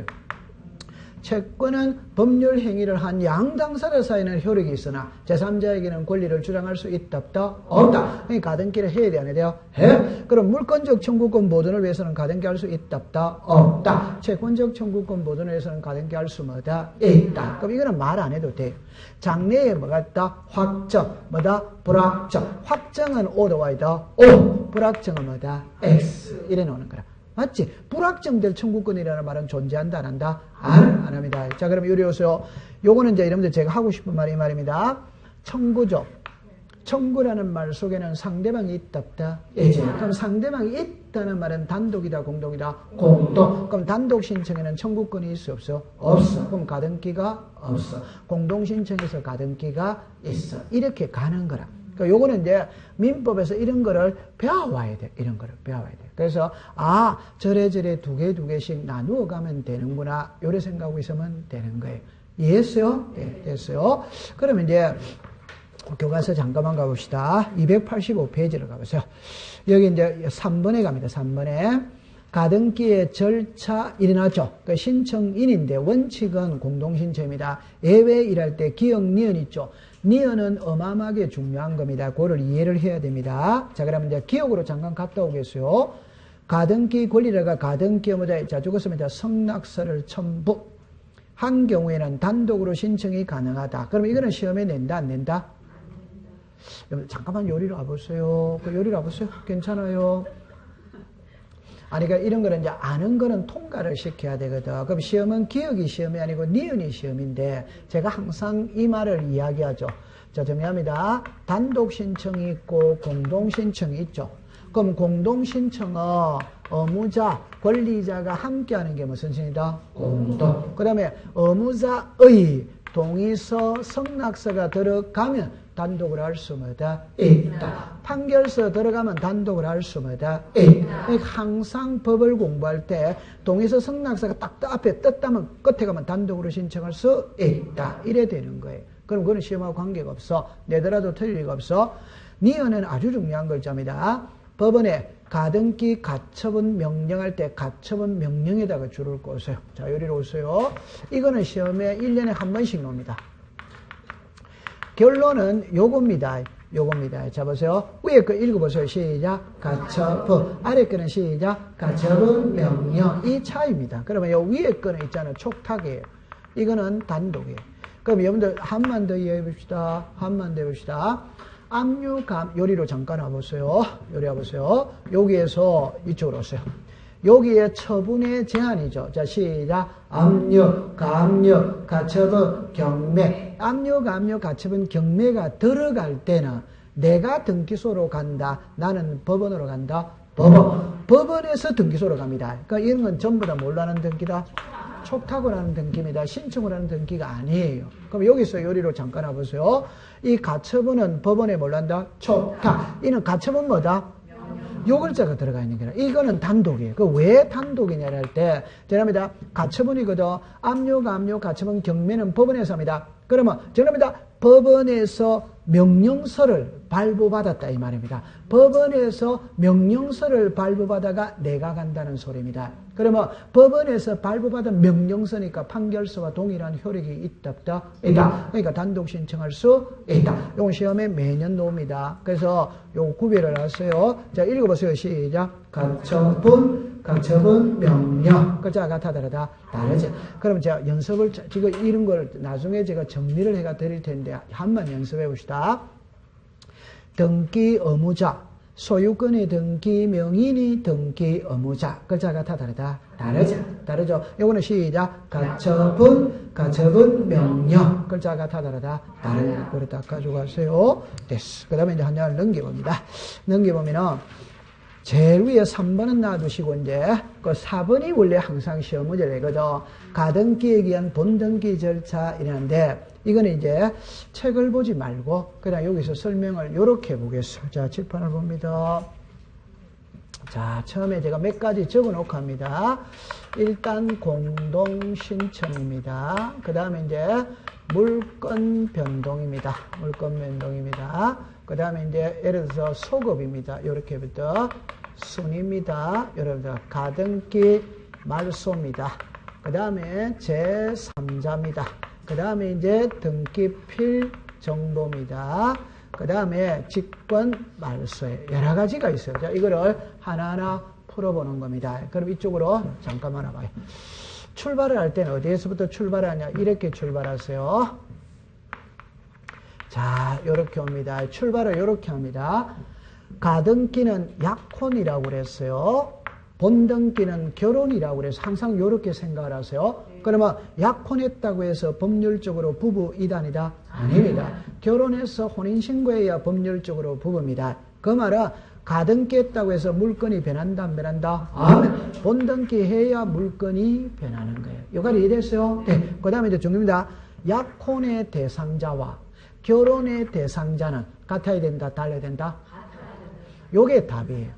채권은 법률 행위를 한 양당사자 사이에는 효력이 있으나 제3자에게는 권리를 주장할 수 있다 없다? 없다. 그러니까 가등기를 해야 돼 안 해야 돼요? 해. 그럼 물권적 청구권 보존을 위해서는 가등기 할 수 있다 없다? 없다. 채권적 청구권 보존을 위해서는 가등기 할 수 뭐다? 있다. 그럼 이거는 말 안 해도 돼요. 장래에 뭐가 있다? 확정. 뭐다? 불확정. 확정은 O도 Y다. O. 불확정은 뭐다? X. 이래 놓는 거라. 맞지? 불확정될 청구권이라는 말은 존재한다, 안 한다? 안 합니다. 자, 그럼 요리 오세요. 요거는 이제 여러분들 제가 하고 싶은 말이 이 말입니다. 청구죠. 청구라는 말 속에는 상대방이 있다, 없다? 있지. 그럼 상대방이 있다는 말은 단독이다, 공동이다? 공동. 그럼 단독 신청에는 청구권이 있어, 없어? 없어. 그럼 가등기가 없어. 공동 신청에서 가등기가 있어. 이렇게 가는 거라. 그러니까 요거는 이제 민법에서 이런 거를 배워와야 돼. 이런 거를 배워와야 돼. 그래서 저래저래 두 개씩 나누어 가면 되는구나. 요래 생각하고 있으면 되는 거예요. 이해했어요? 예, 됐어요. 그러면 이제 교과서 잠깐만 가봅시다. 285페이지를 가보세요. 여기 이제 3번에 갑니다. 3번에 가등기의 절차 일어나죠. 그 신청인인데 원칙은 공동신청입니다. 예외 일할 때 기역 니은 있죠. 니은은 어마어마하게 중요한 겁니다. 그거를 이해를 해야 됩니다. 자, 그러면 이제 기억으로 잠깐 갔다 오겠어요. 가등기 권리자가 가등기 의무자의 자, 죽었습니다. 성낙서를 첨부. 한 경우에는 단독으로 신청이 가능하다. 그럼 이거는 시험에 낸다, 안 낸다? 잠깐만 요리로 와보세요. 요리로 와보세요. 괜찮아요. 아니, 그러니까 이런 거는 이제 아는 거는 통과를 시켜야 되거든. 그럼 시험은 기억이 시험이 아니고 니은이 시험인데 제가 항상 이 말을 이야기하죠. 자, 정리합니다. 단독 신청이 있고 공동 신청이 있죠. 그럼 공동 신청은 의무자, 권리자가 함께하는 게 무슨 신이다? 공동. 그 다음에 의무자의 동의서, 성낙서가 들어가면 단독으로 할 수 뭐다? 있다. 판결서 들어가면 단독으로 할 수 뭐다? 있다. 그러니까 항상 법을 공부할 때 동의서 성낙서가 딱 앞에 떴다면 끝에 가면 단독으로 신청할 수 있다. 이래 되는 거예요. 그럼 그건 시험하고 관계가 없어. 내더라도 틀릴 리가 없어. 니은은 아주 중요한 글자입니다. 법원에 가등기 가처분 명령할 때 가처분 명령에다가 줄을 꺼세요. 자, 여기로 오세요. 이거는 시험에 1년에 한 번씩 나옵니다. 결론은 요겁니다. 자, 보세요. 위에 거 읽어보세요. 시작. 가처분. 아래 거는 시작. 가처분 명령. 이 차이입니다. 그러면 요 위에 거는 있잖아요. 촉탁이에요. 이거는 단독이에요. 그럼 여러분들 한만 더 이해해 봅시다. 압류감, 요리로 잠깐 와보세요. 여기에서 이쪽으로 오세요. 여기에 처분의 제한이죠. 자, 시작. 압류, 감류, 가처분, 경매. 압류, 감류, 가처분, 경매가 들어갈 때는 내가 등기소로 간다. 나는 법원으로 간다. 법원에서 등기소로 갑니다. 그러니까 이런 건 전부 다 뭘로 하는 등기다? 촉탁을 하는 등기입니다. 신청을 하는 등기가 아니에요. 그럼 여기서 요리로 잠깐 와보세요. 이 가처분은 법원에 뭘 한다? 촉탁. 이는 가처분 뭐다? 요 글자가 들어가 있는 거라. 이거는 단독이에요. 그 왜 단독이냐를 할 때, 죄송합니다. 가처분이거든. 압류, 감류, 가처분, 경매는 법원에서 합니다. 그러면, 죄송합니다. 법원에서 명령서를 발부받았다 이 말입니다. 법원에서 명령서를 발부받아가 내가 간다는 소리입니다. 그러면 법원에서 발부받은 명령서니까 판결서와 동일한 효력이 있다 없다? 있다. 그러니까 단독 신청할 수 있다. 이건 시험에 매년 나옵니다. 그래서 요 구별을 하세요. 자, 읽어보세요. 시작. 가처분 명령. 글자가 다르죠. 그럼 제가 연습을 지금 이런 걸 나중에 제가 정리를 해가 드릴 텐데 한번 연습해 봅시다. 등기 의무자, 소유권의 등기, 명인이 등기, 의무자. 글자가 다 다르다. 다르죠. 요거는 시작. 가처분, 명령. 글자가 다 다르다. 그렇다. 가져가세요. 됐어. 그 다음에 이제 한 장을 넘겨봅니다. 넘겨보면은, 제일 위에 3번은 놔두시고, 이제, 그 4번이 원래 항상 시험 문제를 내거든. 가등기에 의한 본등기 절차 이라는데, 이거는 이제 책을 보지 말고, 그냥 여기서 설명을 요렇게 보겠습니다. 자, 칠판을 봅니다. 자, 처음에 제가 몇 가지 적어 놓고 합니다. 일단 공동신청입니다. 그 다음에 이제 물건 변동입니다. 그 다음에 이제 예를 들어서 소급입니다. 요렇게부터 순입니다. 여러분들 가등기 말소입니다. 그 다음에 제3자입니다. 그 다음에 이제 등기필 정보입니다. 그 다음에 직권 말소에 여러 가지가 있어요. 자, 이거를 하나하나 풀어보는 겁니다. 그럼 이쪽으로 잠깐만 와봐요. 출발을 할 때는 어디에서부터 출발하냐? 이렇게 출발하세요. 자, 요렇게 옵니다. 출발을 요렇게 합니다. 가등기는 약혼이라고 그랬어요. 본등기는 결혼이라고 그래서 항상 요렇게 생각을 하세요. 그러면 약혼했다고 해서 법률적으로 부부 이단이다? 아닙니다. 결혼해서 혼인신고해야 법률적으로 부부입니다. 그 말은 가등기 했다고 해서 물건이 변한다 안 변한다? 본등기 해야 물건이 변하는 거예요. 여기까지 이해됐어요? 네. 그 다음에 이제 중요합니다. 약혼의 대상자와 결혼의 대상자는 같아야 된다? 달라야 된다? 요게 답이에요.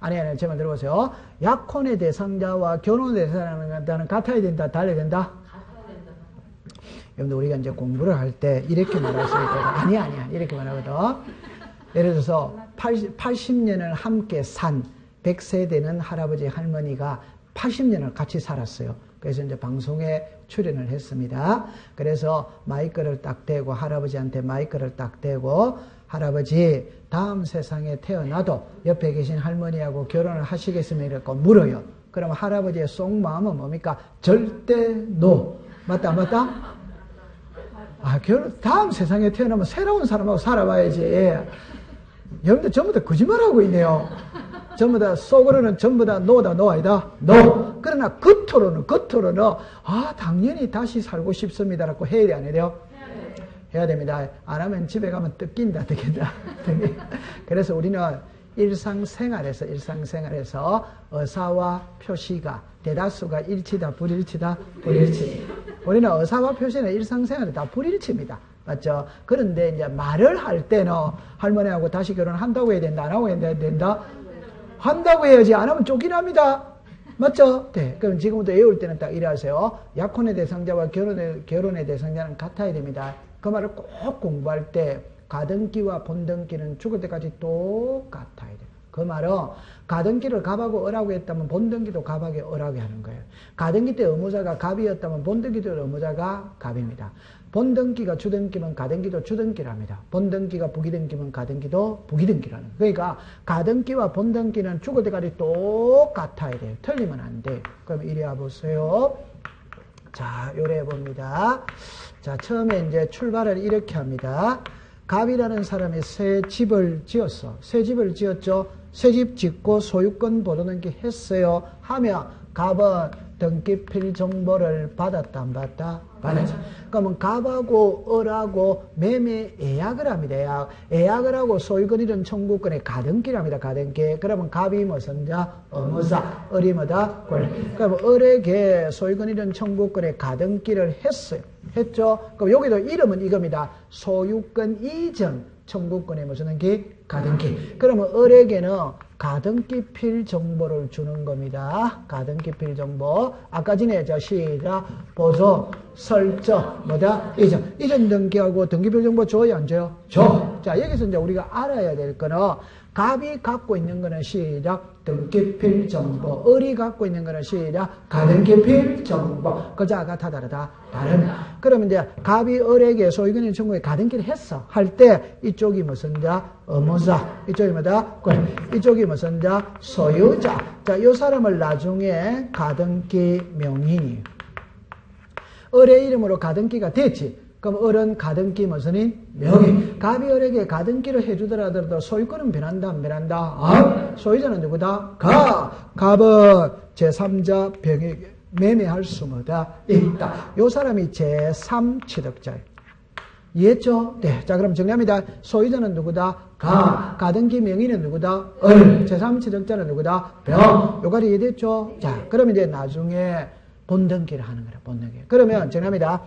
아니, 제 말 들어보세요. 약혼의 대상자와 결혼의 대상자는 같아야 된다, 달라야 된다? 여러분들, 우리가 이제 공부를 할 때 이렇게 말할 수 있거든. 아니야. 이렇게 말하거든. 예를 들어서 80년을 함께 산 100세대는 할아버지, 할머니가 80년을 같이 살았어요. 그래서 이제 방송에 출연을 했습니다. 그래서 마이크를 딱 대고 할아버지한테 마이크를 딱 대고 할아버지, 다음 세상에 태어나도 옆에 계신 할머니하고 결혼을 하시겠으면 이렇게 물어요. 그럼 할아버지의 속마음은 뭡니까? 절대 노. 맞다? 다음 세상에 태어나면 새로운 사람하고 살아봐야지. 여러분들 전부 다 거짓말하고 있네요. 전부 다 속으로는 전부 다 노다, 노 아니다? 노. 그러나 겉으로는 당연히 다시 살고 싶습니다라고 해야 돼, 안 해야 돼요? 해야 됩니다. 안 하면 집에 가면 뜯긴다. 그래서 우리는 일상생활에서 의사와 표시가 대다수가 일치다, 불일치다? 불일치. 우리는 의사와 표시는 일상생활에 다 불일치입니다. 맞죠? 그런데 이제 말을 할 때는 할머니하고 다시 결혼한다고 해야 된다, 안 하고 해야 된다? 한다고 해야지. 안 하면 쫓기랍니다. 맞죠? 네. 그럼 지금부터 외울 때는 딱 이래 하세요. 약혼의 대상자와 결혼의 대상자는 같아야 됩니다. 그 말을 꼭 공부할 때 가등기와 본등기는 죽을 때까지 똑같아야 돼요. 그 말은 가등기를 갑하고 어라고 했다면 본등기도 갑하게 어라고 하는 거예요. 가등기 때 의무자가 갑이었다면 본등기 때 의무자가 갑입니다. 본등기가 주등기면 가등기도 주등기랍니다. 본등기가 부기등기면 가등기도 부기등기라는 거예요. 그러니까 가등기와 본등기는 죽을 때까지 똑같아야 돼요. 틀리면 안 돼요. 그럼 이리 와보세요. 자, 요래 봅니다. 자, 처음에 이제 출발을 이렇게 합니다. 갑이라는 사람이 새 집을 지었어. 새 집을 지었죠. 새 집 짓고 소유권 보존등기 했어요. 하면 갑은 등기필 정보를 받았다, 안 받았다? 받았죠. 그러면 갑하고 을하고 매매 예약을 합니다. 예약을 하고 소유권 이런 청구권에 가등기를 합니다. 가등기. 그러면 갑이 무슨 자? 의무자. 을이 뭐다? 권리. 그러면 을에게 소유권 이런 청구권에 가등기를 했어요. 했죠? 그럼 여기도 이름은 이겁니다. 소유권 이전 청구권에 무슨 등기? 가등기. 그러면 을에게는 가등기필 정보를 주는 겁니다. 가등기필 정보. 아까 전에 시작. 보조, 설정, 이전. 이전 등기하고 등기필 정보 줘요, 안 줘요? 줘. 자, 여기서 이제 우리가 알아야 될 거는 갑이 갖고 있는 거는 시작. 등기필 정보. 을이 갖고 있는 거는 시작. 가등기필 정보. 그자가 다 다르다. 다릅니다. 그러면 이제 갑이 을에게 소유권 청구에 가등기를 했어. 할 때 이쪽이 무슨 자? 의무자. 이쪽이 뭐다? 이쪽이 무슨 자? 소유자. 자, 이 사람을 나중에 가등기 명인이. 을의 이름으로 가등기가 됐지. 그럼 을은 가등기 무슨인? 명의. 갑이 을에게 가등기를 해주더라도 소유권은 변한다, 안 변한다? 소유자는 누구다? 갑은 제3자 병에게 매매할 수마다 있다. 요 사람이 제3취득자예요. 이해했죠? 네. 자, 그럼 정리합니다. 소유자는 누구다? 가등기 명의는 누구다? 을. 제3취득자는 누구다? 병. 요까지 이해됐죠? 자, 그럼 이제 나중에 본등기를 하는 거라, 본등기. 그러면 정리합니다.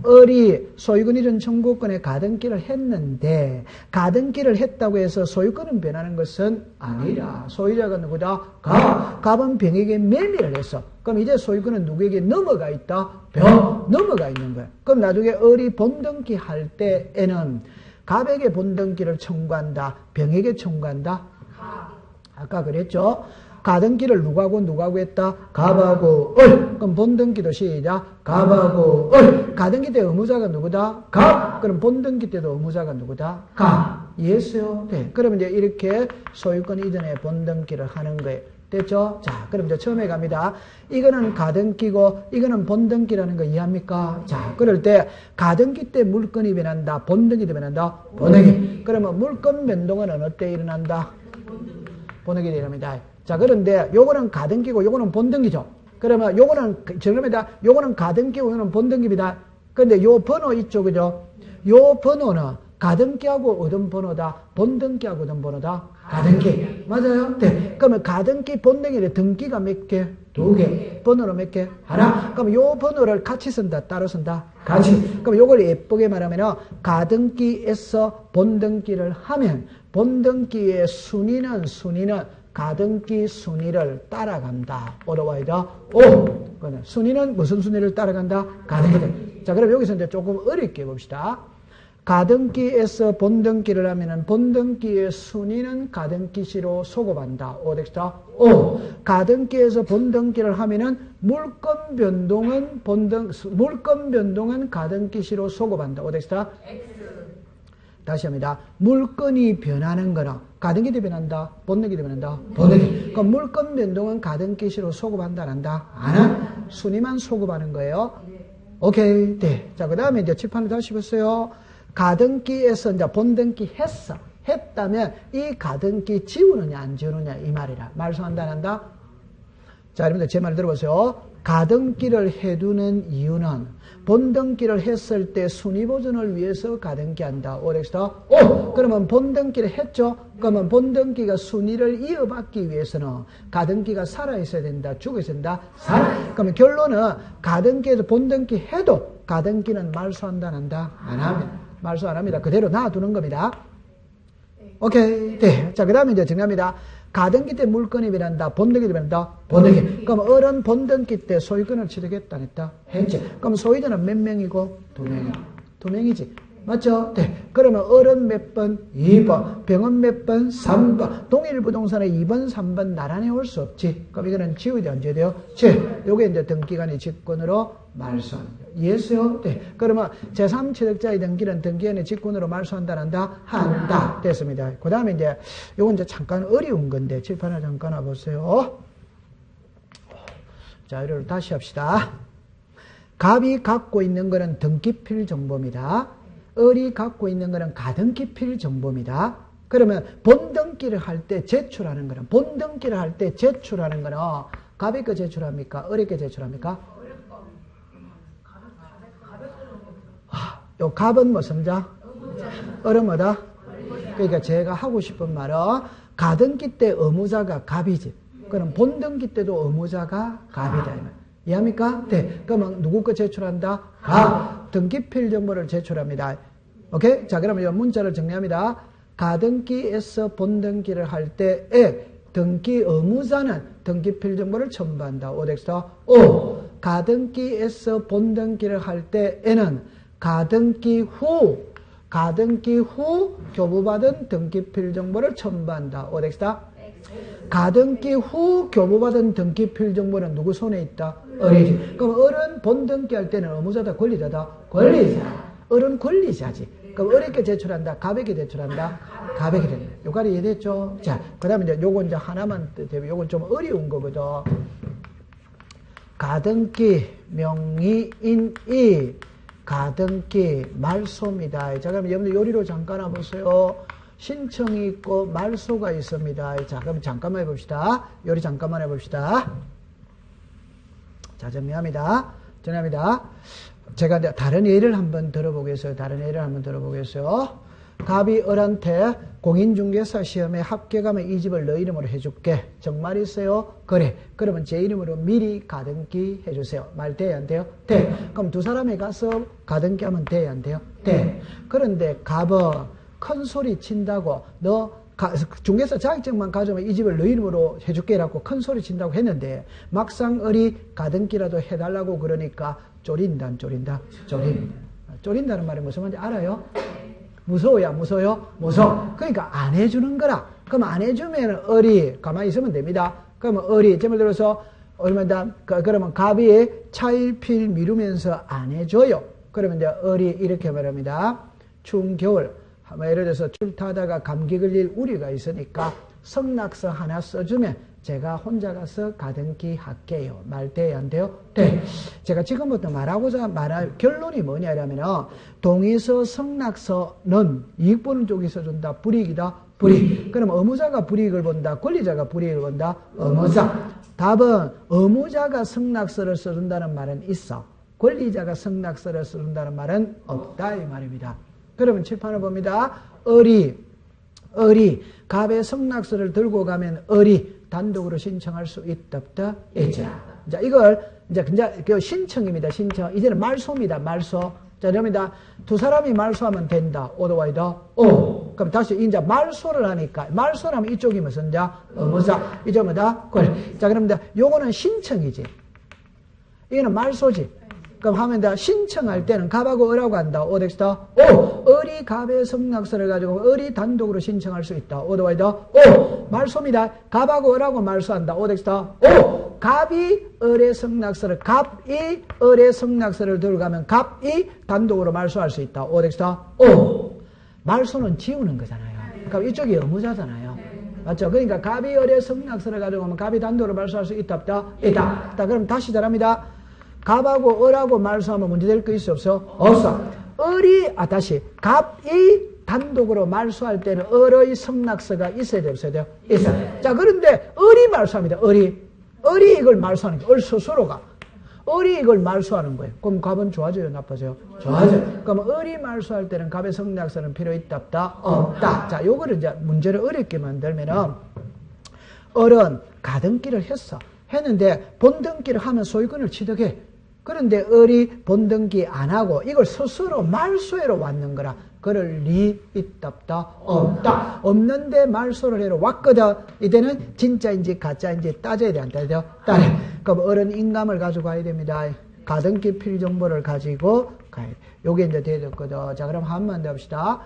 을이 소유권 이전 청구권에 가등기를 했는데, 가등기를 했다고 해서 소유권은 변하는 것은 아니라, 소유자가 누구다? 갑은 병에게 매매를 했어. 그럼 이제 소유권은 누구에게 넘어가 있다? 병. 넘어가 있는 거야. 그럼 나중에 을이 본등기 할 때에는 갑에게 본등기를 청구한다? 병에게 청구한다? 아까 그랬죠? 가등기를 누구하고 했다? 갑하고 을. 그럼 본등기도 시작. 갑하고 을. 가등기 때 의무자가 누구다? 갑. 그럼 본등기 때도 의무자가 누구다? 갑. 이해했어요? 네. 그럼 이제 이렇게 소유권 이전에 본등기를 하는 거예요. 됐죠? 자, 그럼 이제 처음에 갑니다. 이거는 가등기고 이거는 본등기라는 거 이해합니까? 자, 그럴 때 가등기 때 물건이 변한다. 본등기 때 변한다. 본등기. 그러면 물건 변동은 어느 때 일어난다? 본등기 때 일어납니다. 자, 그런데 요거는 가등기고 요거는 본등기죠. 그러면 요거는 정립니다. 요거는 가등기고 요거는 본등기입니다. 그런데 요 번호 있죠, 그죠? 요 번호는 가등기하고 얻은 번호다. 본등기하고 얻은 번호다. 가등기. 맞아요? 네. 그러면 가등기, 본등기의 등기가 몇 개? 2개. 번호는 몇 개? 하나. 그럼 요 번호를 같이 쓴다, 따로 쓴다? 같이. 그럼 요걸 예쁘게 말하면 가등기에서 본등기를 하면 본등기의 순위는 가등기 순위를 따라간다. 어려워이다. 순위는 무슨 순위를 따라간다? 가등기. 자, 그럼 여기서 이제 조금 어렵게 봅시다. 가등기에서 본등기를 하면은 본등기의 순위는 가등기시로 소급한다. 오덱스다. 가등기에서 본등기를 하면은 물건 변동은 가등기시로 소급한다. 오덱스다. 다시 합니다. 물건이 변하는 거는 가등기 때 변한다? 본등기 때 변한다? 본등기. 그럼 물건 변동은 가등기시로 소급한다, 안 한다? 안 한? 순위만 소급하는 거예요. 오케이. 네. 자, 그 다음에 이제 칠판을 다시 보세요. 가등기에서 이제 본등기 했다면 이 가등기 지우느냐, 안 지우느냐, 이 말이라. 말소한다, 안 한다? 자, 여러분들 제 말 들어보세요. 가등기를 해두는 이유는 본등기를 했을 때 순위 보존을 위해서 가등기 한다. 오렉스다. 그러면 본등기를 했죠? 그러면 본등기가 순위를 이어받기 위해서는 가등기가 살아있어야 된다. 죽어있어야 된다. 그러면 결론은 가등기에서 본등기 해도 가등기는 말소한다, 안 한다? 안 합니다. 말소 안 합니다. 그대로 놔두는 겁니다. 오케이. 네. 자, 그 다음에 이제 정리합니다. 가등기 때 물건이 변한다. 본등기 때 변한다. 본등기. 그럼 을은 본등기 때 소유권을 취득했다, 안 했다? 했지. 그럼 소유자는 몇 명이고? 2명이고. 2명이지. 맞죠? 네. 그러면 을은 몇 번? 2번. 병은 몇 번? 3번. 동일 부동산에 2번, 3번 나란히 올 수 없지. 그럼 이거는 지워야 돼, 안 지워야 돼요? 요게 이제 등기간의 직권으로 말소합니다. 이해했어요? 네. 그러면 제3취득자의 등기는 등기간의 직권으로 말소한다, 한다? 한다. 됐습니다. 그 다음에 이제, 요건 이제 잠깐 어려운 건데, 칠판을 잠깐 와보세요. 자, 이를 다시 합시다. 갑이 갖고 있는 거는 등기필 정보입니다. 을이 갖고 있는 거는 가등기필 정보입니다. 그러면 본등기를 할 때 제출하는 거는, 본등기를 할 때 제출하는 거는, 갑이 거 제출합니까? 을이 거 제출합니까? 요 갑은 무슨 자? 을은 뭐다? 그러니까 제가 하고 싶은 말은 가등기 때 의무자가 갑이지. 그럼 본등기 때도 의무자가 갑이다. 이해합니까? 네. 그러면 누구 거 제출한다? 갑. 등기필 정보를 제출합니다. 오케이? 자, 그러면 이 문자를 정리합니다. 가등기에서 본등기를 할 때에 등기 의무자는 등기필 정보를 첨부한다. 오덱스다. 가등기에서 본등기를 할 때에는 가등기 후 교부받은 등기필 정보를 첨부한다. 오덱스다. 가등기 후 교부받은 등기필 정보는 누구 손에 있다? 을이지. 그럼 을은 본등기 할 때는 의무자다, 권리자다? 권리자. 을은 권리자지. 그럼 을에게 제출한다, 갑에게 제출한다? 갑에게 된다. 요까지 이해됐죠? 자, 그 다음에 이제 요건 이제 하나만 되면 요건 좀 어려운 거거든. 가등기 명의인이 가등기, 말소입니다. 자, 그럼 여러분들 요리로 잠깐 와보세요. 신청이 있고 말소가 있습니다. 자, 그럼 잠깐만 해봅시다. 요리 잠깐만 해봅시다. 자, 정리합니다. 제가 다른 예를 한번 들어보겠어요. 갑이 을한테 공인중개사 시험에 합격하면 이 집을 너 이름으로 해줄게. 정말 있어요? 그래. 그러면 제 이름으로 미리 가등기 해주세요. 말 돼요? 안 돼요? 돼. 그럼 두 사람이 가서 가등기 하면 돼요? 안 돼요? 돼. 그런데 갑은 큰 소리 친다고 너 중개사 자격증만 가져오면 이 집을 너 이름으로 해줄게라고 큰 소리 친다고 했는데 막상 을이 가등기라도 해달라고 그러니까 쪼린다. 쪼린다는 말이 무슨 말인지 알아요? 무서워요? 무서워. 그러니까 안 해주는 거라. 그럼 안 해주면 을이 가만히 있으면 됩니다. 그러면 을이 예를 들어서 그러면 갑이 차일피일 미루면서 안 해줘요. 그러면 이제 을이 이렇게 말합니다. 추운 겨울 예를 들어서 줄 타다가 감기 걸릴 우려가 있으니까 성낙서 하나 써주면 제가 혼자 가서 가등기 할게요. 말 돼요? 안 돼요? 돼. 제가 지금부터 말할 결론이 뭐냐면 동의서 성낙서는 이익 보는 쪽이 써준다. 불이익이다. 불이익. 그럼 의무자가 불이익을 본다. 권리자가 불이익을 본다. 의무자. 답은 의무자가 성낙서를 써준다는 말은 있어. 권리자가 성낙서를 써준다는 말은 없다. 이 말입니다. 그러면 칠판을 봅니다. 을이 갑의 성낙서를 들고 가면 을이 단독으로 신청할 수 있다 없다? 있죠. 자, 이걸 이제 그 신청입니다. 신청. 이제는 말소입니다. 말소. 자, 그럽니다. 두 사람이 말소하면 된다. 오도와이다. 오. 그럼 다시 이제 말소를 하니까 말소를 하면 이쪽이 무슨 자? 의무자. 이쪽은 뭐다? 권. 자, 그럽니다. 요거는 신청이지. 이거는 말소지. 그럼 하면 다 신청할 때는 갑하고 을하고 한다. 오덱스다. 오. 을이 갑의 성낙서를 가지고 을이 단독으로 신청할 수 있다. 오도와이다. 오. 말소입니다. 갑하고 을하고 말소한다. 오덱스다. 오. 갑이 을의 성낙서를 들고 가면 갑이 단독으로 말소할 수 있다. 오덱스다. 오. 말소는 지우는 거잖아요. 그럼 이쪽이 의무자잖아요. 맞죠? 그러니까 갑이 을의 성낙서를 가지고 오면 갑이 단독으로 말소할 수 있다 없다? 있다. 자, 그럼 다시 잘합니다. 갑하고 을하고 말소하면 문제될 거 있어 없어? 없어. 갑이 단독으로 말소할 때는 을의 성낙서가 있어야 돼요? 없어야 돼요? 있어요. 자, 그런데 을이 말소합니다. 을이 이걸 말소하니까 을 스스로가 을이 이걸 말소하는 거예요. 그럼 갑은 좋아져요? 나빠져요? 좋아져요. 그럼 을이 말소할 때는 갑의 성낙서는 필요 있다 없다? 없다. 자, 요거를 이제 문제를 어렵게 만들면은 을은 가등기를 했는데 본등기를 하면 소유권을 취득해. 그런데 을이 본등기 안 하고 이걸 스스로 말소해로 왔는 거라. 그럴 리 있다 없다? 없다. 없는데 말소를 해로 왔거든. 이때는 진짜인지 가짜인지 따져야 돼. 안 따져야 돼요? 그럼 을은 인감을 가지고 가야 됩니다. 가등기 필정보를 가지고 가야 돼. 요게 이제 되었거든. 자, 그럼 한번 더 합시다.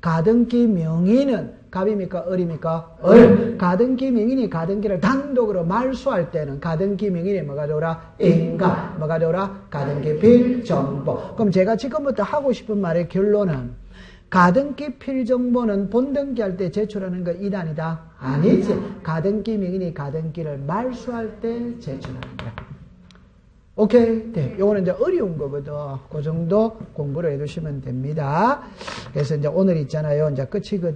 가등기 명의는 갑입니까? 을입니까? 을. 가등기 명인이 가등기를 단독으로 말소할 때는 가등기 명인이 뭐가 되오라? 인가. 뭐가 되오라? 가등기 필정보. 그럼 제가 지금부터 하고 싶은 말의 결론은 가등기 필정보는 본등기 할 때 제출하는 거 이단이다? 아니지. 가등기 명인이 가등기를 말소할 때 제출하는 거야. 오케이? 네. 요거는 이제 어려운 거거든. 그 정도 공부를 해두시면 됩니다. 그래서 이제 오늘 있잖아요. 이제 끝이고,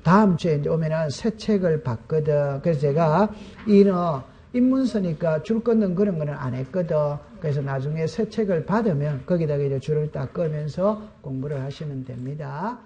다음 주에 이제 오면은 새 책을 봤거든. 그래서 제가 입문서니까 줄 끊는 그런 거는 안 했거든. 그래서 나중에 새 책을 받으면 거기다가 이제 줄을 딱 끄면서 공부를 하시면 됩니다.